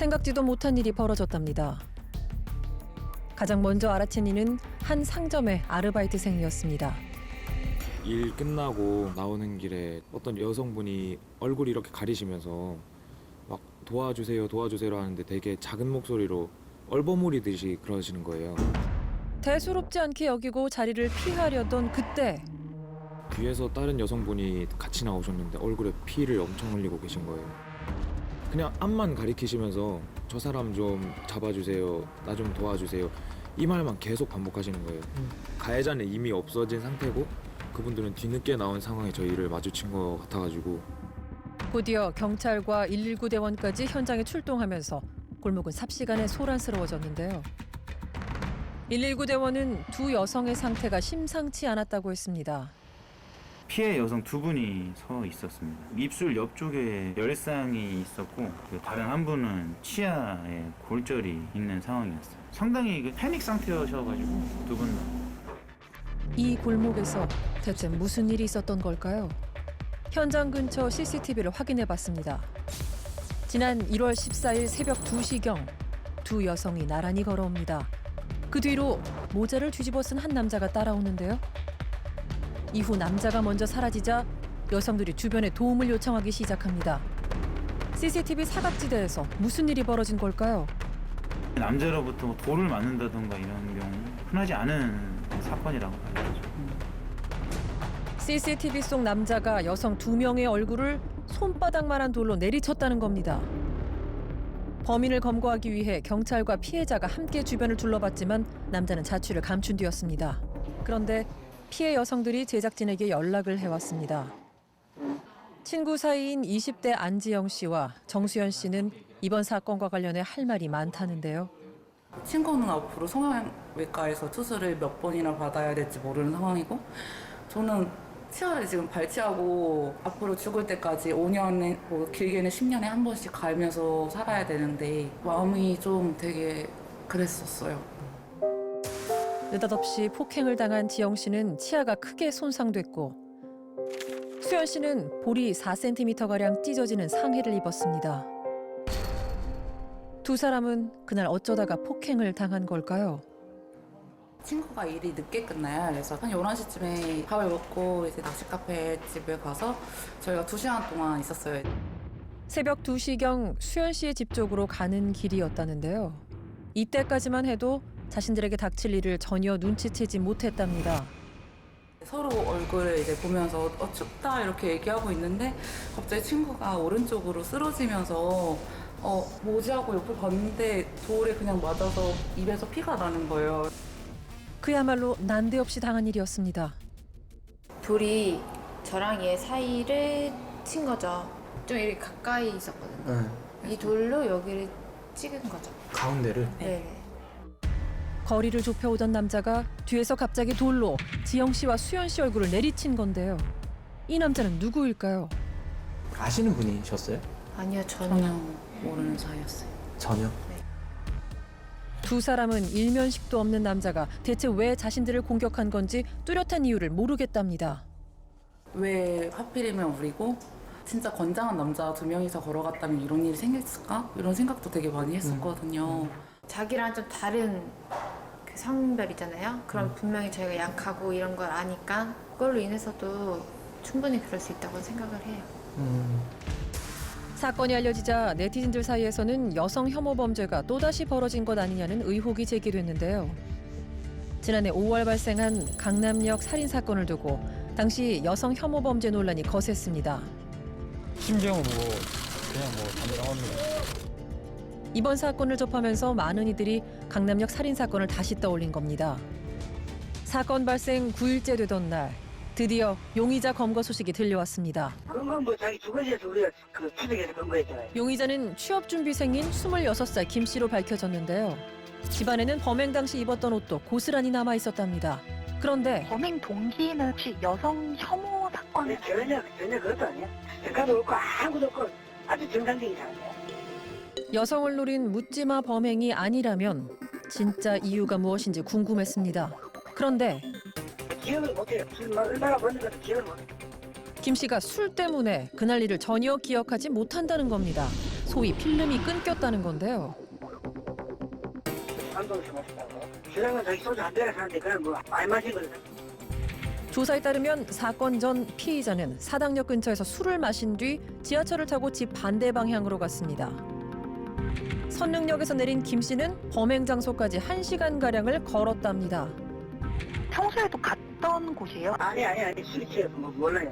생각지도 못한 일이 벌어졌답니다. 가장 먼저 알아챈 이는 한 상점의 아르바이트생이었습니다. 일 끝나고 나오는 길에 어떤 여성분이 얼굴 이렇게 가리시면서 막 도와주세요 하는데 되게 작은 목소리로 얼버무리듯이 그러시는 거예요. 대수롭지 않게 여기고 자리를 피하려던 그때 뒤에서 다른 여성분이 같이 나오셨는데 얼굴에 피를 엄청 흘리고 계신 거예요. 그냥 앞만 가리키시면서 저 사람 좀 잡아주세요, 나 좀 도와주세요, 이 말만 계속 반복하시는 거예요. 가해자는 이미 없어진 상태고 그분들은 뒤늦게 나온 상황에 저희를 마주친 것 같아가지고 곧이어 경찰과 119 대원까지 현장에 출동하면서 골목은 삽시간에 소란스러워졌는데요. 119 대원은 두 여성의 상태가 심상치 않았다고 했습니다. 피해 여성 두 분이 서 있었습니다. 입술 옆쪽에 열상이 있었고 다른 한 분은 치아에 골절이 있는 상황이었어요. 상당히 패닉 상태여셔가지고 두 분 다. 이 골목에서 대체 무슨 일이 있었던 걸까요? 현장 근처 CCTV를 확인해 봤습니다. 지난 1월 14일 새벽 2시경 두 여성이 나란히 걸어옵니다. 그 뒤로 모자를 뒤집어 쓴 한 남자가 따라오는데요. 이후 남자가 먼저 사라지자 여성들이 주변에 도움을 요청하기 시작합니다. CCTV 사각지대에서 무슨 일이 벌어진 걸까요? 남자로부터 뭐 돌을 맞는다던가 이런 경우 흔하지 않은 사건이라고 알려져. CCTV 속 남자가 여성 2명의 얼굴을 손바닥만한 돌로 내리쳤다는 겁니다. 범인을 검거하기 위해 경찰과 피해자가 함께 주변을 둘러봤지만 남자는 자취를 감춘 뒤였습니다. 그런데 피해 여성들이 제작진에게 연락을 해왔습니다. 친구 사이인 20대 안지영 씨와 정수연 씨는 이번 사건과 관련해 할 말이 많다는데요. 친구는 앞으로 성형외과에서 수술을 몇 번이나 받아야 될지 모르는 상황이고 저는 치아를 지금 발치하고 앞으로 죽을 때까지 5년에 뭐 길게는 10년에 한 번씩 갈면서 살아야 되는데 마음이 좀 되게 그랬었어요. 느닷없이 폭행을 당한 지영 씨는 치아가 크게 손상됐고 수연 씨는 볼이 4cm가량 찢어지는 상해를 입었습니다. 두 사람은 그날 어쩌다가 폭행을 당한 걸까요? 친구가 일이 늦게 끝나요. 그래서 한 11시쯤에 밥을 먹고 이제 낚시 카페 집에 가서 저희가 2시간 동안 있었어요. 새벽 2시경 수연 씨의 집 쪽으로 가는 길이었다는데요. 이때까지만 해도 자신들에게 닥칠 일을 전혀 눈치채지 못했답니다. 서로 얼굴을 이제 보면서 춥다 이렇게 얘기하고 있는데 갑자기 친구가 오른쪽으로 쓰러지면서 뭐지 하고 옆을 봤는데 돌에 그냥 맞아서 입에서 피가 나는 거예요. 그야말로 난데없이 당한 일이었습니다. 돌이 저랑 얘 사이를 친 거죠. 좀 이렇게 가까이 있었거든요. 이 돌로 여기를 찍은 거죠. 가운데를? 네. 거리를 좁혀오던 남자가 뒤에서 갑자기 돌로 지영 씨와 수연 씨 얼굴을 내리친 건데요. 이 남자는 누구일까요? 아시는 분이셨어요? 아니요, 전혀 전혀. 모르는 사이였어요. 전혀? 두 사람은 일면식도 없는 남자가 대체 왜 자신들을 공격한 건지 뚜렷한 이유를 모르겠답니다. 왜 하필이면 우리고 진짜 건장한 남자 2명이서 걸어갔다면 이런 일이 생겼을까? 이런 생각도 되게 많이 했었거든요. 자기랑 좀 다른 그 성별이잖아요. 그럼 분명히 저희가 약하고 이런 걸 아니까 그걸로 인해서도 충분히 그럴 수 있다고 생각을 해요. 사건이 알려지자 네티즌들 사이에서는 여성 혐오 범죄가 또다시 벌어진 것 아니냐는 의혹이 제기됐는데요. 지난해 5월 발생한 강남역 살인 사건을 두고 당시 여성 혐오 범죄 논란이 거셌습니다. 심정은 그냥 담담합니다. 이번 사건을 접하면서 많은 이들이 강남역 살인 사건을 다시 떠올린 겁니다. 사건 발생 9일째 되던 날 드디어 용의자 검거 소식이 들려왔습니다. 그건 뭐 자기 주거지에서 우리가 그 추적해서 검거했잖아요. 용의자는 취업준비생인 26살 김 씨로 밝혀졌는데요. 집안에는 범행 당시 입었던 옷도 고스란히 남아 있었답니다. 그런데 범행 동기는 혹시 여성 혐오 사건? 전혀 그것도 아니야. 색깔도 없고 아무도 없고 아주 정상적인 사람이야. 여성을 노린 묻지마 범행이 아니라면 진짜 이유가 무엇인지 궁금했습니다. 그런데 기억을 못해요. 얼마나 버는 것도 기억을 못해요. 김 씨가 술 때문에 그날 일을 전혀 기억하지 못한다는 겁니다. 소위 필름이 끊겼다는 건데요. 안동에서 마셨다고. 주량은 자기 소주 한 병을 사는데 그냥 뭐 많이 마시거든. 조사에 따르면 사건 전 피의자는 사당역 근처에서 술을 마신 뒤 지하철을 타고 집 반대 방향으로 갔습니다. 선릉역에서 내린 김 씨는 범행 장소까지 1시간가량을 걸었답니다. 평소에도 갔던 곳이에요? 아니 술이 취해서 뭐 몰라요.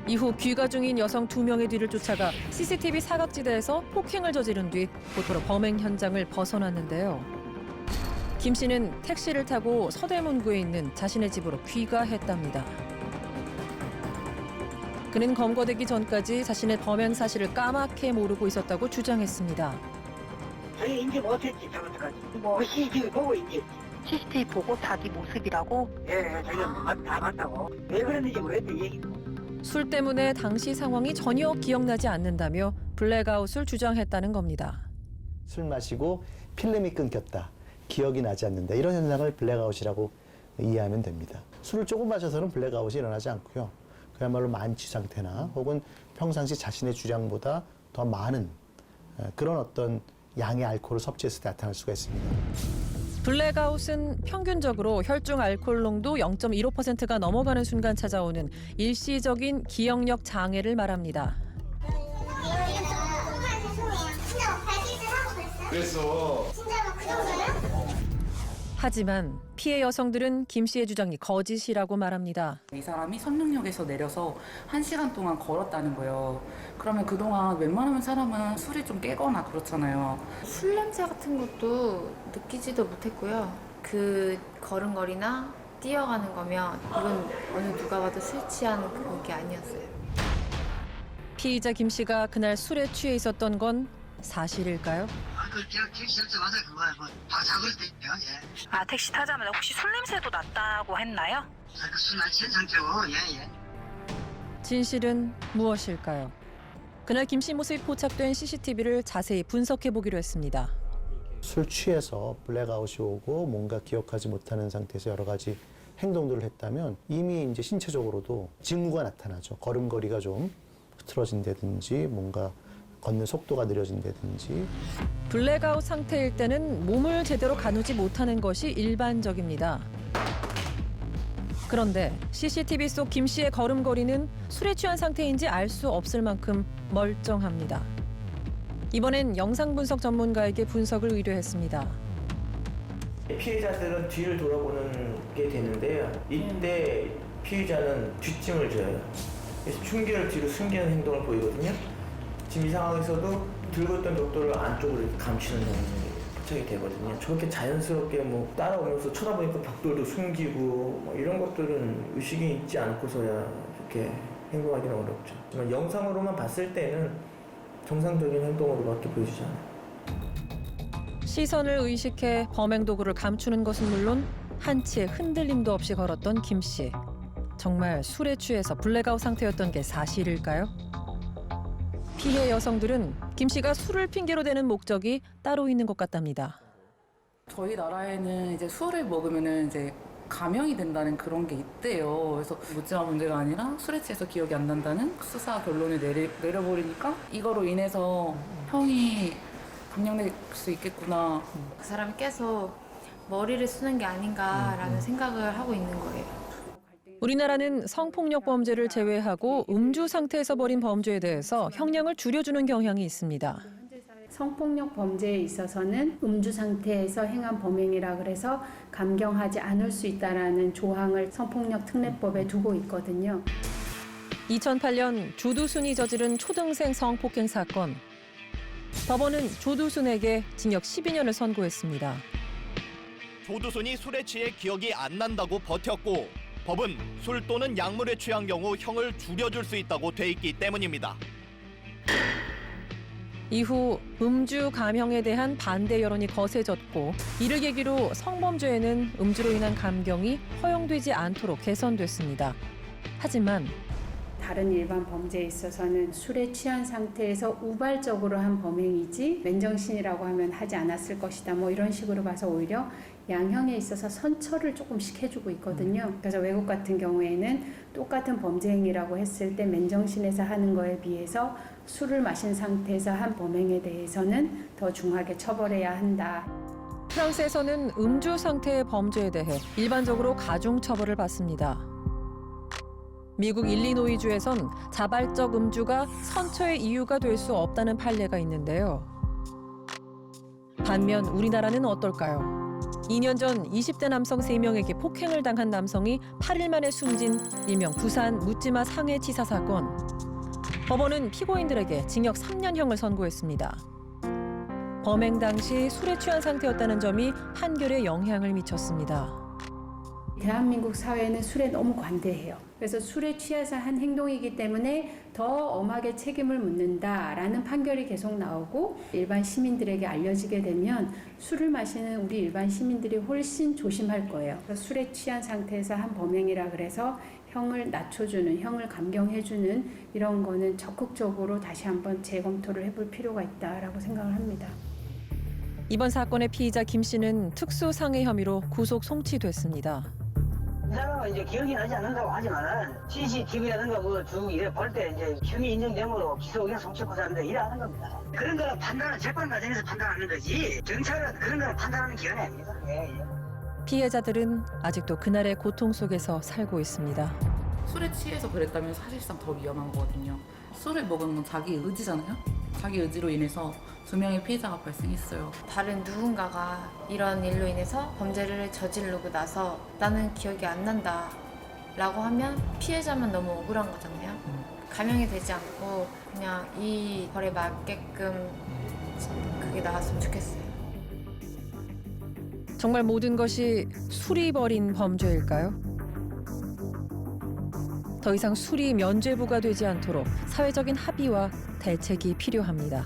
이후 귀가 중인 여성 2명의 뒤를 쫓아가 CCTV 사각지대에서 폭행을 저지른 뒤 곧바로 범행 현장을 벗어났는데요. 김 씨는 택시를 타고 서대문구에 있는 자신의 집으로 귀가했답니다. 그는 검거되기 전까지 자신의 범행 사실을 까맣게 모르고 있었다고 주장했습니다. 자기 인지 못했지 저번까지. 뭐 CCTV 보고 인지. CCTV 보고 자기 모습이라고? 예, 자기가 다 봤다고. 왜 그랬는지 모르겠는데 얘기. 술 때문에 당시 상황이 전혀 기억나지 않는다며 블랙아웃을 주장했다는 겁니다. 술 마시고 필름이 끊겼다. 기억이 나지 않는다. 이런 현상을 블랙아웃이라고 이해하면 됩니다. 술을 조금 마셔서는 블랙아웃이 일어나지 않고요. 그야말로 만취 상태나 혹은 평상시 자신의 주량보다 더 많은 그런 어떤 양의 알코올을 섭취했을 때 나타날 수가 있습니다. 블랙아웃은 평균적으로 혈중 알코올 농도 0.15%가 넘어가는 순간 찾아오는 일시적인 기억력 장애를 말합니다. 그래서 하지만 피해 여성들은 김 씨의 주장이 거짓이라고 말합니다. 이 사람이 선릉역에서 내려서 1시간 동안 걸었다는 거예요. 그러면 그동안 웬만하면 사람은 술이 좀 깨거나 그렇잖아요. 술 냄새 같은 것도 느끼지도 못했고요. 그 걸음걸이나 뛰어가는 거면 이건 어느 누가 봐도 술 취한 그런 게 아니었어요. 피의자 김 씨가 그날 술에 취해 있었던 건 사실일까요? 제가 택시 탈때 와서 그거야. 다 잡을 때 있죠. 예. 아, 택시 타자마자 혹시 술 냄새도 났다고 했나요? 술 마신 상태고 예. 진실은 무엇일까요? 그날 김 씨 모습이 포착된 CCTV를 자세히 분석해 보기로 했습니다. 술 취해서 블랙아웃이 오고 뭔가 기억하지 못하는 상태에서 여러 가지 행동들을 했다면 이미 이제 신체적으로도 징후가 나타나죠. 걸음걸이가 좀 흐트러진다든지 뭔가 걷는 속도가 느려진다든지. 블랙아웃 상태일 때는 몸을 제대로 가누지 못하는 것이 일반적입니다. 그런데 CCTV 속 김 씨의 걸음걸이는 술에 취한 상태인지 알 수 없을 만큼 멀쩡합니다. 이번엔 영상 분석 전문가에게 분석을 의뢰했습니다. 피해자들은 뒤를 돌아보는 게 되는데요. 이때 피의자는 뒷짐을 져요. 그래서 충기를 뒤로 숨기는 행동을 보이거든요. 지금 이 상황에서도 들고 있던 벽돌을 안쪽으로 이렇게 감추는 행동이 포착이 되거든요. 저렇게 자연스럽게 뭐 따라오면서 쳐다보니까 벽돌도 숨기고 뭐 이런 것들은 의식이 있지 않고서야 이렇게 행동하기는 어렵죠. 하지만 영상으로만 봤을 때는 정상적인 행동으로밖에 보여지지 않아요. 시선을 의식해 범행 도구를 감추는 것은 물론 한치의 흔들림도 없이 걸었던 김 씨. 정말 술에 취해서 블랙아웃 상태였던 게 사실일까요? 피해 여성들은 김 씨가 술을 핑계로 대는 목적이 따로 있는 것 같답니다. 저희 나라에는 이제 술을 먹으면은 이제 감형이 된다는 그런 게 있대요. 그래서 묻지마 문제가 아니라 술에 취해서 기억이 안 난다는 수사 결론을 내려버리니까 이거로 인해서 형이 감형될 수 있겠구나. 그 사람이 계속 머리를 쓰는 게 아닌가라는 생각을 하고 있는 거예요. 우리나라는 성폭력 범죄를 제외하고 음주 상태에서 벌인 범죄에 대해서 형량을 줄여주는 경향이 있습니다. 성폭력 범죄에 있어서는 음주 상태에서 행한 범행이라 그래서 감경하지 않을 수 있다라는 조항을 성폭력 특례법에 두고 있거든요. 2008년 조두순이 저지른 초등생 성폭행 사건. 법원은 조두순에게 징역 12년을 선고했습니다. 조두순이 술에 취해 기억이 안 난다고 버텼고 법은 술 또는 약물에 취한 경우 형을 줄여줄 수 있다고 돼 있기 때문입니다. 이후 음주 감형에 대한 반대 여론이 거세졌고 이를 계기로 성범죄에는 음주로 인한 감경이 허용되지 않도록 개선됐습니다. 하지만 다른 일반 범죄에 있어서는 술에 취한 상태에서 우발적으로 한 범행이지 맨정신이라고 하면 하지 않았을 것이다. 뭐 이런 식으로 봐서 오히려 양형에 있어서 선처를 조금씩 해주고 있거든요. 그래서 외국 같은 경우에는 똑같은 범죄 행위라고 했을 때 맨정신에서 하는 거에 비해서 술을 마신 상태에서 한 범행에 대해서는 더 중하게 처벌해야 한다. 프랑스에서는 음주 상태의 범죄에 대해 일반적으로 가중 처벌을 받습니다. 미국 일리노이주에선 자발적 음주가 선처의 이유가 될 수 없다는 판례가 있는데요. 반면 우리나라는 어떨까요? 2년 전 20대 남성 3명에게 폭행을 당한 남성이 8일 만에 숨진 일명 부산 묻지마 상해치사 사건. 법원은 피고인들에게 징역 3년형을 선고했습니다. 범행 당시 술에 취한 상태였다는 점이 판결에 영향을 미쳤습니다. 대한민국 사회는 술에 너무 관대해요. 그래서 술에 취해서 한 행동이기 때문에 더 엄하게 책임을 묻는다라는 판결이 계속 나오고 일반 시민들에게 알려지게 되면 술을 마시는 우리 일반 시민들이 훨씬 조심할 거예요. 술에 취한 상태에서 한 범행이라 그래서 형을 낮춰주는, 형을 감경해주는 이런 거는 적극적으로 다시 한번 재검토를 해볼 필요가 있다라고 생각을 합니다. 이번 사건의 피의자 김 씨는 특수상해 혐의로 구속 송치됐습니다. 이 사람은 이제 기억이 나지 않는다고 하지만은 CCTV라든가 뭐 쭉 이래 볼 때 이제 혐의 인정됨으로 기소 의견 송치고사하는데 일하는 겁니다. 그런 거는 판단은 재판 과정에서 판단하는 거지 경찰은 그런 거는 판단하는 기관이 아닙니다. 예. 피해자들은 아직도 그날의 고통 속에서 살고 있습니다. 술에 취해서 그랬다면 사실상 더 위험한 거거든요. 술을 먹은 건 자기 의지잖아요. 자기 의지로 인해서 2명의 피해자가 발생했어요. 다른 누군가가 이런 일로 인해서 범죄를 저지르고 나서 나는 기억이 안 난다 라고 하면 피해자만 너무 억울한 거잖아요. 감형이 되지 않고 그냥 이 벌에 맞게끔 그게 나왔으면 좋겠어요. 정말 모든 것이 술이 벌인 범죄일까요? 더 이상 술이 면죄부가 되지 않도록 사회적인 합의와 대책이 필요합니다.